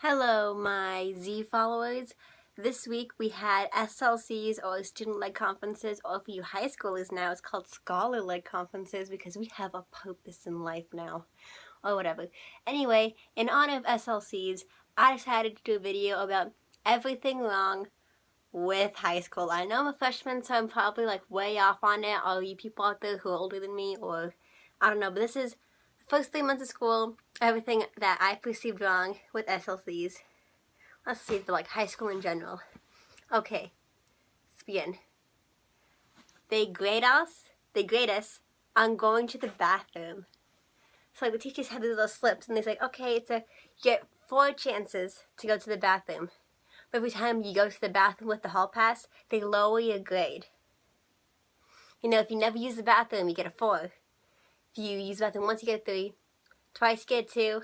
Hello, my Z followers. This week we had SLCs, or student-led conferences, or for you high schoolers now, it's called scholar-led conferences because we have a purpose in life now, or whatever. Anyway, in honor of SLCs, I decided to do a video about everything wrong with high school. I know I'm a freshman, so I'm probably like way off on it. All you people out there who are older than me, or I don't know, but this is the first 3 months of school, everything that I perceived wrong with SLCs. Let's see, for like high school in general. Okay, let's begin. They grade us on going to the bathroom. So like the teachers have these little slips and they say, okay, you get 4 chances to go to the bathroom. But every time you go to the bathroom with the hall pass, they lower your grade. You know, if you never use the bathroom, you get a 4. If you use the bathroom once, you get a 3. Twice, you get a 2.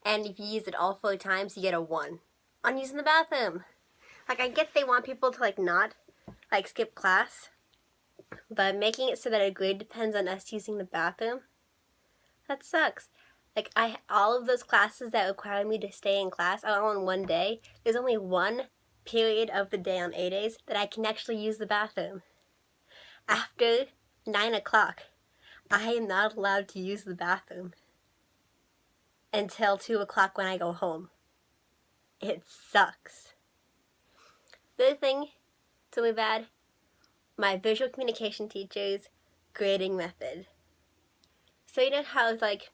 And if you use it all 4 times, you get a 1 on using the bathroom. Like, I get they want people to, not skip class, but making it so that a grade depends on us using the bathroom, that sucks. All of those classes that require me to stay in class are all in one day. There's only one period of the day on A days that I can actually use the bathroom. After 9 o'clock, I am not allowed to use the bathroom until 2 o'clock when I go home. It sucks. The other thing, it's really bad, my visual communication teacher's grading method. So you know how it's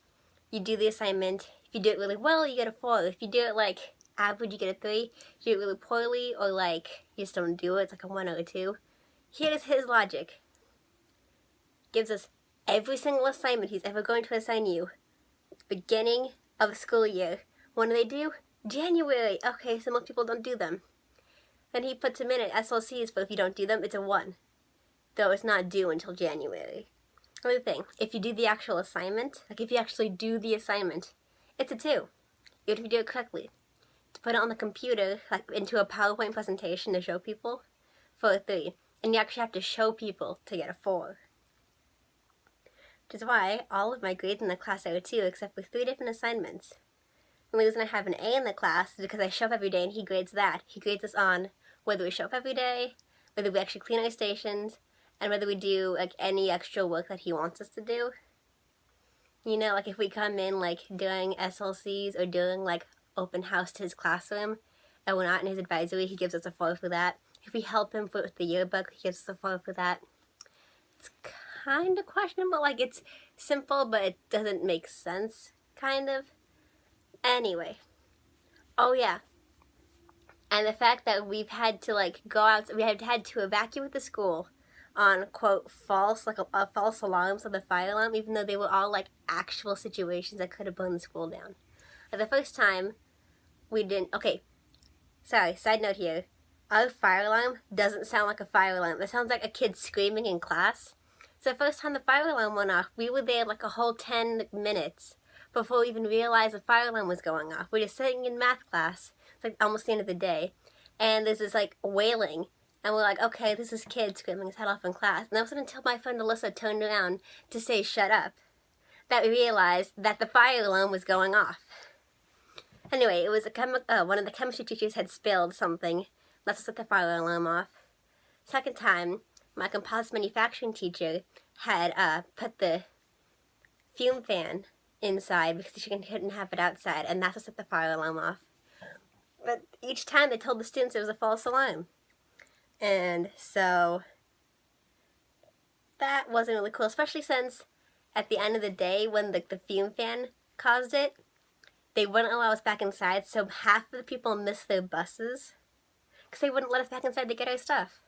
you do the assignment, if you do it really well, you get a 4. If you do it average, you get a 3. If you do it really poorly, or you just don't do it, it's like a 1 or a 2. Here's his logic. Gives us every single assignment he's ever going to assign you. Beginning of the school year. When do they do? January. Okay, so most people don't do them. Then he puts them in at SLCs, but if you don't do them, it's a 1. Though it's not due until January. Another thing, if you do the actual assignment, if you actually do the assignment, it's a 2. Even if you do it correctly. To put it on the computer, into a PowerPoint presentation to show people, for a 3. And you actually have to show people to get a 4. Which is why all of my grades in the class are a 2, except for 3 different assignments. The only reason I have an A in the class is because I show up every day and he grades that. He grades us on whether we show up every day, whether we actually clean our stations, and whether we do any extra work that he wants us to do. You know, if we come in during SLCs or during open house to his classroom and we're not in his advisory, he gives us a 4 for that. If we help him with the yearbook, he gives us a 4 for that. It's kind of questionable. It's simple, but it doesn't make sense, kind of. Anyway. Oh yeah. And the fact that we've had to go out, we have had to evacuate the school on, quote, false alarms of the fire alarm, even though they were all actual situations that could have burned the school down. The first time we didn't, okay, sorry, side note here. Our fire alarm doesn't sound like a fire alarm. It sounds like a kid screaming in class. So the first time the fire alarm went off, we were there a whole 10 minutes before we even realized the fire alarm was going off. We're just sitting in math class. It's almost the end of the day. And there's this wailing. And we're okay, this is kid screaming his head off in class. And that wasn't until my friend Alyssa turned around to say shut up that we realized that the fire alarm was going off. Anyway, it was one of the chemistry teachers had spilled something. Let's set the fire alarm off. Second time, my composites manufacturing teacher had put the fume fan inside because she couldn't have it outside, and that's what set the fire alarm off. But each time they told the students it was a false alarm. And so that wasn't really cool, especially since at the end of the day when the fume fan caused it, they wouldn't allow us back inside, so half of the people missed their buses because they wouldn't let us back inside to get our stuff.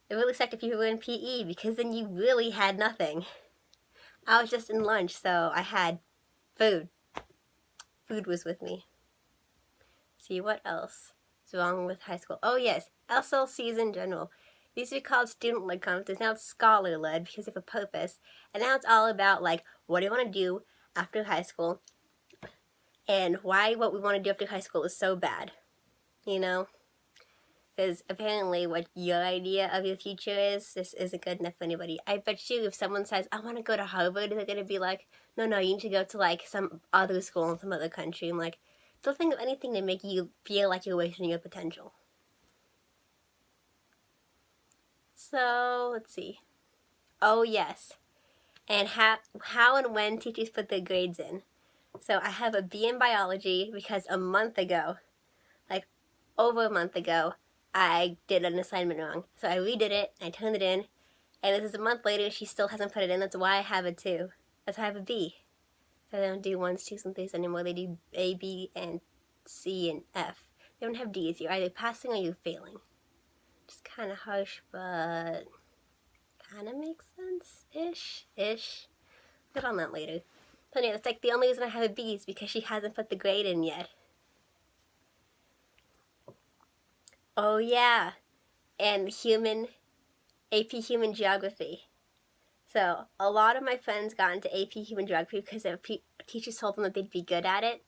It really sucked if you were in PE because then you really had nothing. I was just in lunch, so I had food. Food was with me. See, what else is wrong with high school? Oh yes, SLCs in general. These are called student-led conferences. Now it's scholar-led because they have a purpose. And now it's all about what do you want to do after high school and why what we want to do after high school is so bad. You know? Because apparently what your idea of your future is, this isn't good enough for anybody. I bet you if someone says, I want to go to Harvard, they're going to be no, you need to go to some other school in some other country. I'm Don't think of anything to make you feel like you're wasting your potential. So, let's see. Oh, yes. And how and when teachers put their grades in. So I have a B in biology because a month ago, like over a month ago, I did an assignment wrong. So I redid it, I turned it in, and this is a month later, she still hasn't put it in. That's why I have a 2. That's why I have a B. So they don't do 1s, 2s, and 3s anymore. They do A, B, and C, and F. They don't have D's. You're either passing or you're failing. Just kind of harsh, but kind of makes sense-ish. Get on that later. But yeah, that's like the only reason I have a B is because she hasn't put the grade in yet. Oh yeah, and AP Human Geography. So a lot of my friends got into AP Human Geography because their teachers told them that they'd be good at it.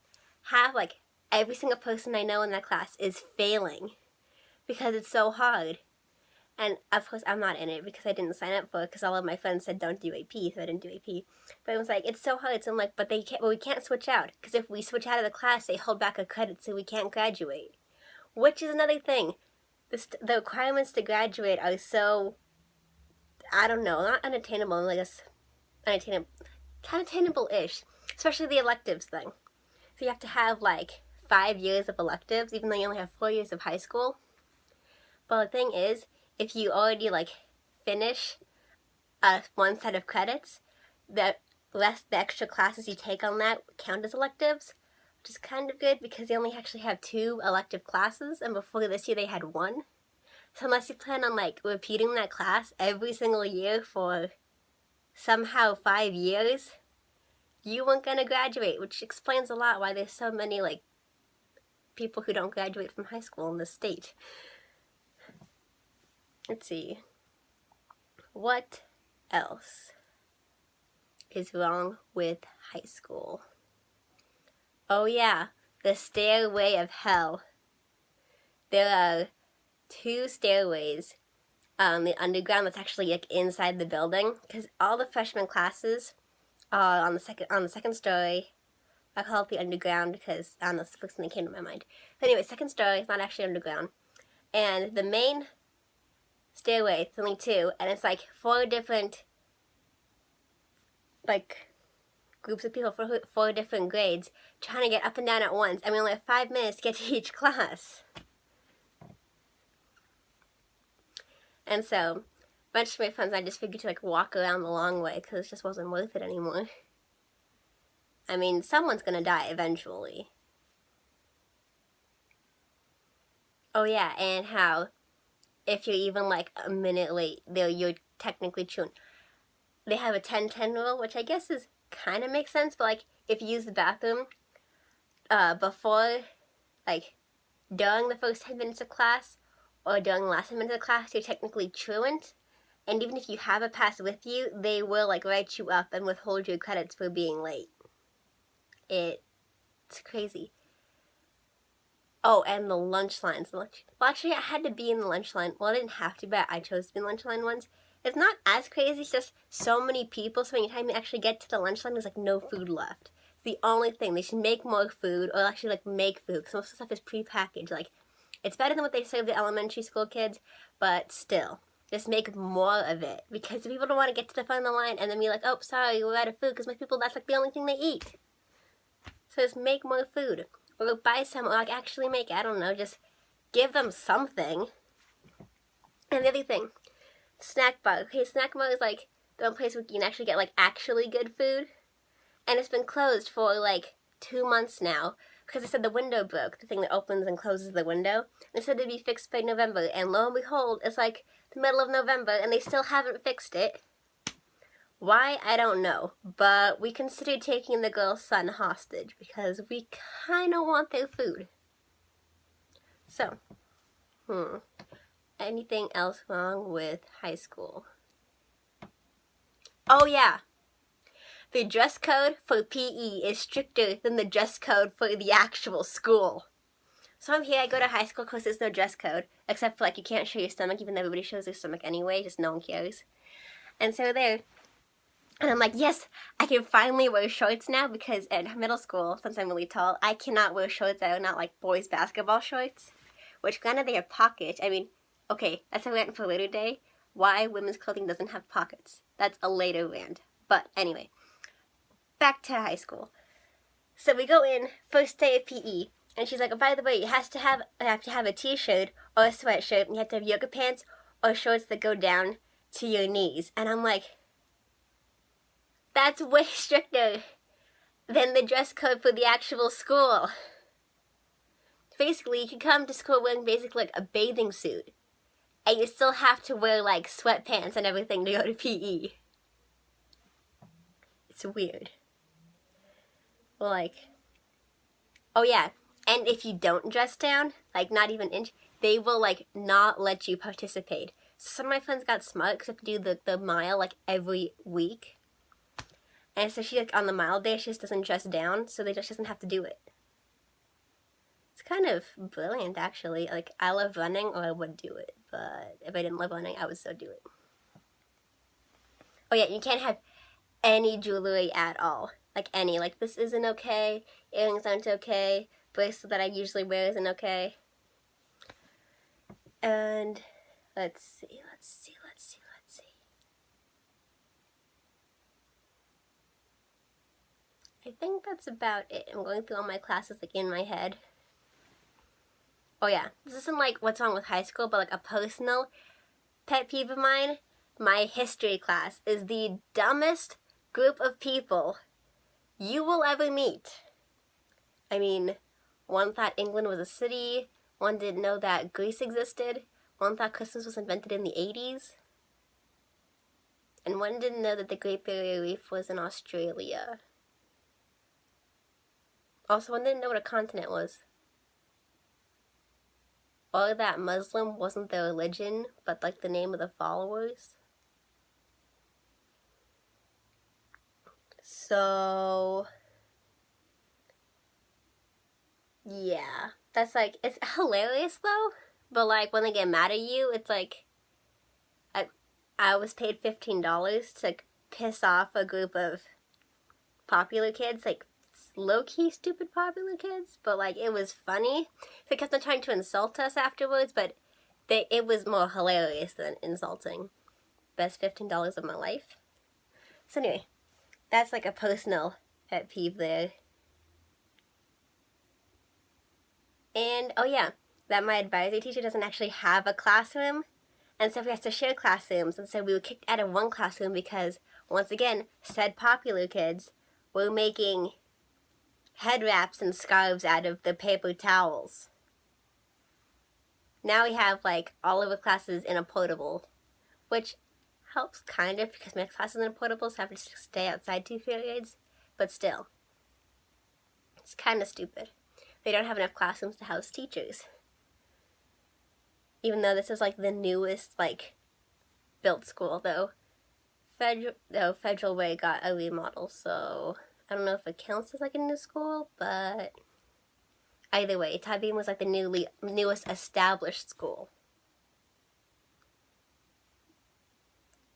Like every single person I know in that class is failing because it's so hard. And of course I'm not in it because I didn't sign up for it because all of my friends said don't do AP, so I didn't do AP. But it was like, it's so hard. So I'm like, but we can't switch out because if we switch out of the class, they hold back a credit so we can't graduate. Which is another thing. The requirements to graduate are so, I don't know, not unattainable, I guess unattainable-ish. Especially the electives thing. So you have to have like 5 years of electives, even though you only have 4 years of high school. But the thing is, if you already like finish one set of credits, the extra classes you take on that count as electives, which is kind of good because they only actually have 2 elective classes, and before this year they had 1. So unless you plan on like repeating that class every single year for somehow 5 years, you weren't gonna graduate, which explains a lot why there's so many like people who don't graduate from high school in the state. Let's see. What else is wrong with high school? Oh yeah, the stairway of hell. There are 2 stairways on the underground that's actually like inside the building because all the freshman classes are on the second story. I call it the underground because I don't know, it's the first thing that came to my mind. But anyway, second story, it's not actually underground. And the main stairway, it's only 2, and it's like 4 different like groups of people for 4 different grades trying to get up and down at once, and we only have 5 minutes to get to each class. And so, a bunch of my friends, I just figured to like walk around the long way because it just wasn't worth it anymore. I mean, someone's gonna die eventually. Oh yeah, and how if you're even like a minute late, you're technically truant. They have a 10-10 rule, which I guess is kind of makes sense, but like if you use the bathroom before, like during the first 10 minutes of class or during the last 10 minutes of class, you're technically truant. And even if you have a pass with you, they will like write you up and withhold your credits for being late. It's crazy. Oh, and the lunch lines. Well, actually, I had to be in the lunch line. Well, I didn't have to, but I chose to be in the lunch line once. It's not as crazy, it's just so many people, so anytime you actually get to the lunch line, there's like no food left. It's the only thing. They should make more food, or actually like make food, because most of the stuff is prepackaged. Like, it's better than what they serve the elementary school kids, but still, just make more of it, because the people don't want to get to the front of the line and then be like, oh, sorry, we're out of food, because most people, that's like the only thing they eat. So just make more food. Or buy some, or like actually make it. I don't know, just give them something. And the other thing, snack bar. Okay, snack bar is like the one place where you can actually get like actually good food. And it's been closed for like 2 months now because they said the window broke, the thing that opens and closes the window. They said it'd be fixed by November, and lo and behold, it's like the middle of November and they still haven't fixed it. Why? I don't know, but we considered taking the girl's son hostage because we kind of want their food. So, anything else wrong with high school? Oh yeah, the dress code for PE is stricter than the dress code for the actual school. So I'm here, I go to high school because there's no dress code, except for like you can't show your stomach, even though everybody shows their stomach anyway, just no one cares. And so there, And I'm like, yes, I can finally wear shorts now, because in middle school, since I'm really tall, I cannot wear shorts that are not like boys' basketball shorts, which granted they have pockets. I mean, okay, that's a rant for a later day. Why women's clothing doesn't have pockets. That's a later rant. But anyway, back to high school. So we go in, first day of PE, and she's like, oh, by the way, you have to have a t-shirt or a sweatshirt, and you have to have yoga pants or shorts that go down to your knees. And I'm like, that's way stricter than the dress code for the actual school. Basically, you can come to school wearing basically like a bathing suit, and you still have to wear like sweatpants and everything to go to PE. It's weird. Like, oh yeah, and if you don't dress down, like not even inch, they will like not let you participate. So some of my friends got smart because they have to do the mile like every week. And so she, like, on the mile day, she just doesn't dress down, so she doesn't have to do it. It's kind of brilliant, actually. Like, I love running, or I would do it. But if I didn't love running, I would still do it. Oh, yeah, you can't have any jewelry at all. Like, any. Like, this isn't okay. Earrings aren't okay. Bracelet that I usually wear isn't okay. And let's see. I think that's about it. I'm going through all my classes like in my head. Oh yeah, this isn't like what's wrong with high school, but like a personal pet peeve of mine. My history class is the dumbest group of people you will ever meet. I mean, one thought England was a city, one didn't know that Greece existed, one thought Christmas was invented in the 80s, and one didn't know that the Great Barrier Reef was in Australia. Also, one didn't know what a continent was. Or that Muslim wasn't their religion, but like the name of the followers. So, yeah. That's like, it's hilarious though, but like when they get mad at you, it's like, I was paid $15 to piss off a group of popular kids, like low-key stupid popular kids, but like it was funny. They kept on trying to insult us afterwards, but it was more hilarious than insulting. Best $15 of my life. So anyway, that's like a personal pet peeve there. And oh yeah, that my advisory teacher doesn't actually have a classroom, and so we have to share classrooms, and so we were kicked out of one classroom because, once again, said popular kids were making head wraps and scarves out of the paper towels. Now we have like all of the classes in a portable, which helps kind of because my class is in a portable, so I have to stay outside 2 periods, but still, it's kind of stupid. They don't have enough classrooms to house teachers. Even though this is like the newest like built school, though Federal Way got a remodel, so I don't know if it counts as like a new school, but either way, Thai Beam was like the newest established school.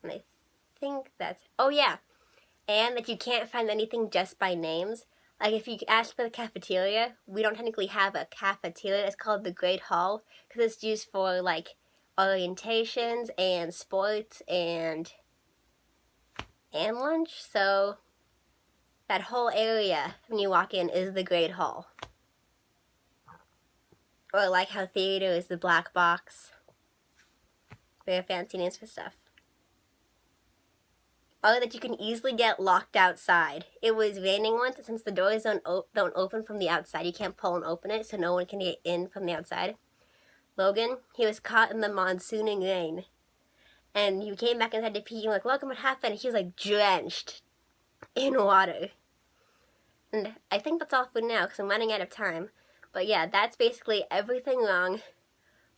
And I think that's, oh yeah, and that you can't find anything just by names. Like if you ask for the cafeteria, we don't technically have a cafeteria. It's called the Great Hall because it's used for like orientations and sports and lunch. So that whole area when you walk in is the Great Hall. Or like how theater is the black box. We have fancy names for stuff. Or that you can easily get locked outside. It was raining once, and since the doors don't open from the outside, you can't pull and open it, so no one can get in from the outside. Logan, he was caught in the monsooning rain. And he came back inside to pee, and like, Logan, what happened? He was like drenched in water. And I think that's all for now, because I'm running out of time. But yeah, that's basically everything wrong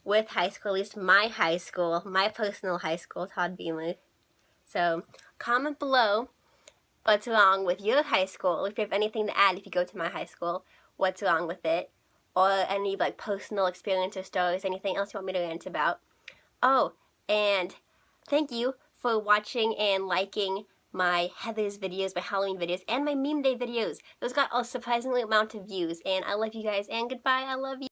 with high school, at least my high school, my personal high school, Todd Beamer. So comment below what's wrong with your high school. If you have anything to add, if you go to my high school, what's wrong with it? Or any like personal experience or stories, anything else you want me to rant about. Oh, and thank you for watching and liking my Heather's videos, my Halloween videos, and my meme day videos. Those got a surprisingly amount of views, and I love you guys, and goodbye, I love you.